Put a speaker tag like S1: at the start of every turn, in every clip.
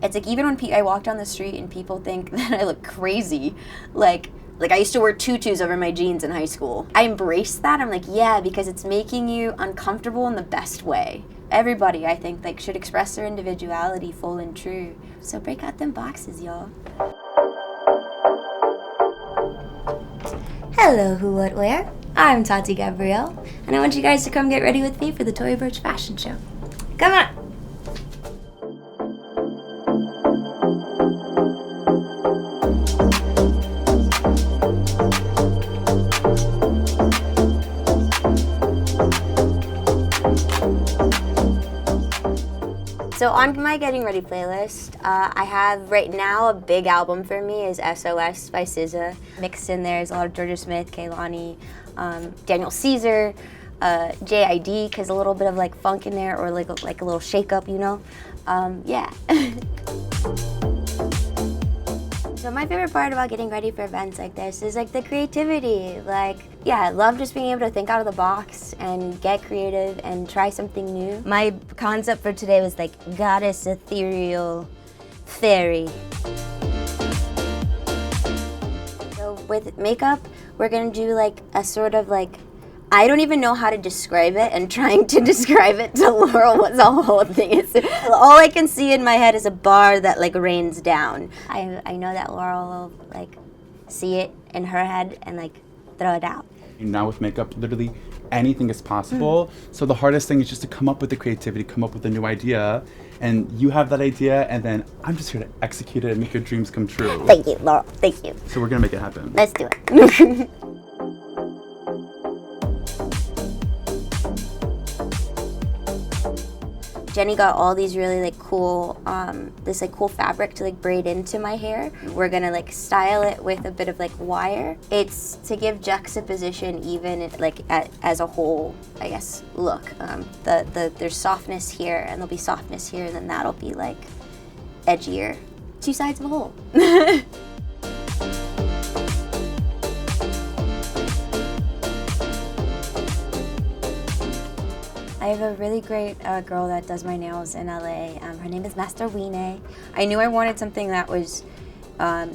S1: it's like even when I walk down the street and people think that I look crazy, like I used to wear tutus over my jeans in high school. I embrace that. I'm like, yeah, because it's making you uncomfortable in the best way. Everybody, I think, like should express their individuality full and true. So break out them boxes, y'all. Hello, Who What Where. I'm Tati Gabrielle, and I want you guys to come get ready with me for the Tory Burch fashion show. Come on! So on my Getting Ready playlist, I have right now a big album for me is SOS by SZA. Mixed in there is a lot of Georgia Smith, Kehlani, Daniel Caesar, JID, because a little bit of like funk in there, or like a little shake up, you know? Yeah. So my favorite part about getting ready for events like this is like the creativity. Like, yeah, I love just being able to think out of the box and get creative and try something new. My concept for today was like goddess, ethereal, fairy. So with makeup, we're gonna do like a sort of like, I don't even know how to describe it, and trying to describe it to Laurel what the whole thing is. All I can see in my head is a bar that like rains down. I know that Laurel will like see it in her head and like throw it out.
S2: Now with makeup, literally anything is possible. So the hardest thing is just to come up with the creativity, come up with a new idea, and you have that idea, and then I'm just here to execute it and make your dreams come true.
S1: Thank you, Laurel. Thank you.
S2: So we're gonna make it happen.
S1: Let's do it. Jenny got all these really like cool, this like cool fabric to like braid into my hair. We're gonna like style it with a bit of like wire. It's to give juxtaposition even like as a whole, I guess, look. There's softness here and there'll be softness here, and then that'll be like edgier. Two sides of a whole. I have a really great girl that does my nails in LA. Her name is Master Wine. I knew I wanted something that was a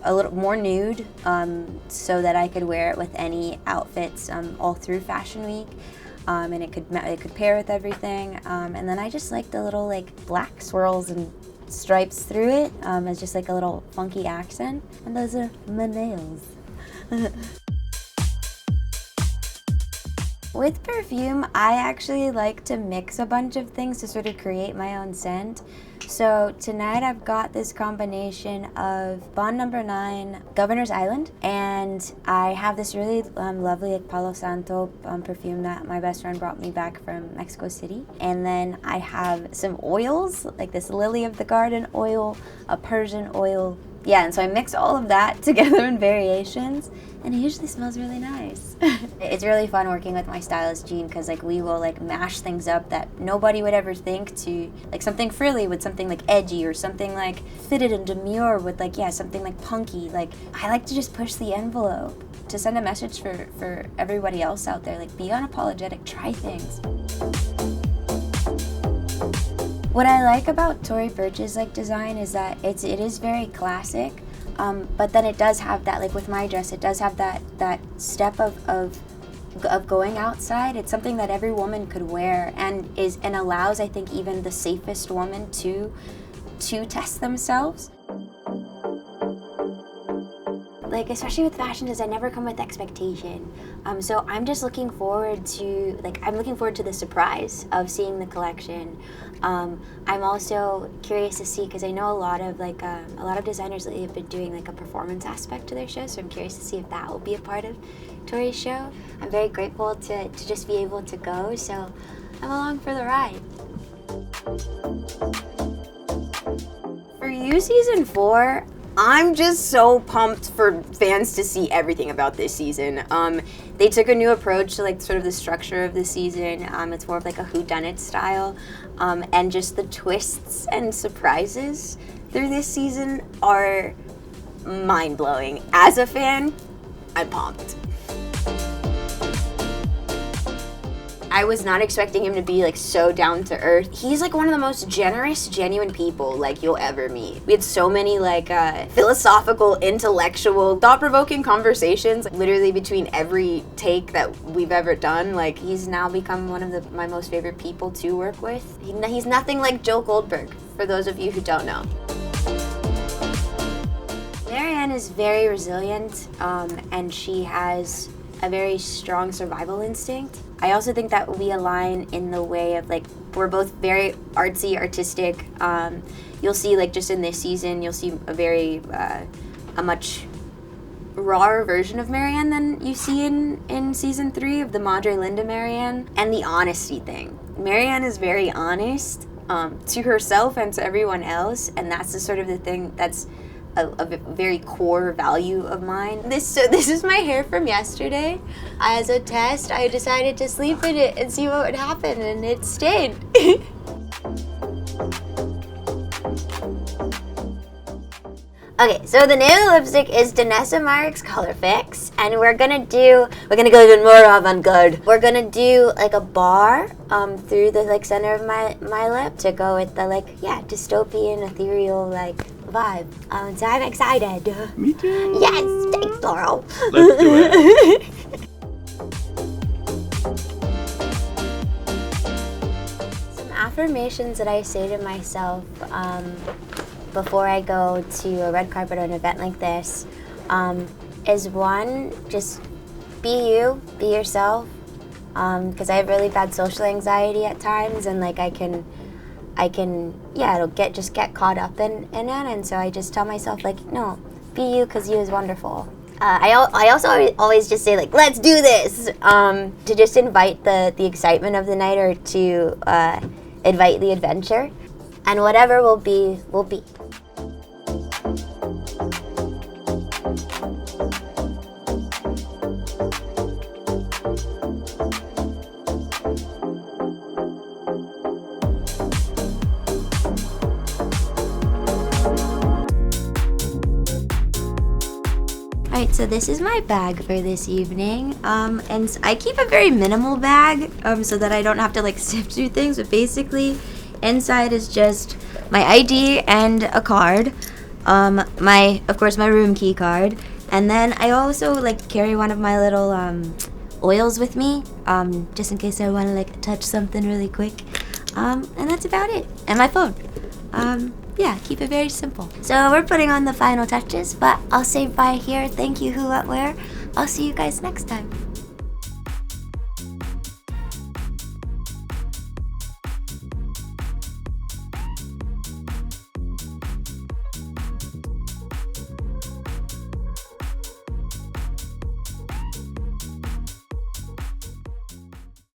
S1: little more nude, so that I could wear it with any outfits all through Fashion Week, and it could pair with everything. And then I just like the little like black swirls and stripes through it as just like a little funky accent. And those are my nails. With perfume, I actually like to mix a bunch of things to sort of create my own scent. So tonight I've got this combination of Bond No. 9 Governor's Island, and I have this really lovely like Palo Santo perfume that my best friend brought me back from Mexico City. And then I have some oils, like this Lily of the Garden oil, a Persian oil. Yeah, and so I mix all of that together in variations, and it usually smells really nice. It's really fun working with my stylist, Jean, because like we will like mash things up that nobody would ever think to, like something frilly with something like edgy, or something like fitted and demure with like, yeah, something like punky. Like I like to just push the envelope to send a message for everybody else out there, like be unapologetic, try things. What I like about Tory Burch's like design is that it is very classic, but then it does have that, like with my dress, it does have that step of going outside. It's something that every woman could wear, and allows, I think, even the safest woman to test themselves. Like, especially with fashion design, never come with expectation. So I'm just looking forward to, the surprise of seeing the collection. I'm also curious to see, because I know a lot of designers lately have been doing like a performance aspect to their show, so I'm curious to see if that will be a part of Tory's show. I'm very grateful to just be able to go, so I'm along for the ride. For you, season 4, I'm just so pumped for fans to see everything about this season. They took a new approach to like sort of the structure of the season. It's more of like a whodunit style, and just the twists and surprises through this season are mind-blowing. As a fan, I'm pumped. I was not expecting him to be like so down to earth. He's like one of the most generous, genuine people like you'll ever meet. We had so many like philosophical, intellectual, thought-provoking conversations literally between every take that we've ever done. Like, he's now become one of my most favorite people to work with. He's nothing like Joel Goldberg, for those of you who don't know. Marianne is very resilient, and she has a very strong survival instinct. I also think that we align in the way of like, we're both very artsy, artistic. You'll see like just in this season, you'll see a much rawer version of Marianne than you see in season 3 of the Madre Linda Marianne. And the honesty thing. Marianne is very honest to herself and to everyone else, and that's the sort of the thing that's a very core value of mine. This is my hair from yesterday. As a test, I decided to sleep in it and see what would happen, and it stayed. Okay, so the name of the lipstick is Danessa Marik's Color Fix, and we're gonna go even more avant-garde. We're gonna do like a bar through the like center of my lip to go with the like, yeah, dystopian, ethereal like vibe. So I'm excited.
S2: Me too.
S1: Yes, thanks, Laurel.
S2: Let's do it.
S1: Some affirmations that I say to myself before I go to a red carpet or an event like this is one, just be you, be yourself, because I have really bad social anxiety at times, and like I can it'll get caught up in it, and so I just tell myself like, no, be you, because you is wonderful. I also always just say like, let's do this, to just invite the excitement of the night, or to invite the adventure, and whatever will be, will be. Alright, so this is my bag for this evening, and I keep a very minimal bag, so that I don't have to like sift through things, but basically inside is just my ID and a card, of course my room key card, and then I also like carry one of my little oils with me, just in case I want to like touch something really quick, and that's about it, and my phone. Yeah, keep it very simple. So we're putting on the final touches, but I'll say bye here. Thank you, who, what, where. I'll see you guys next time.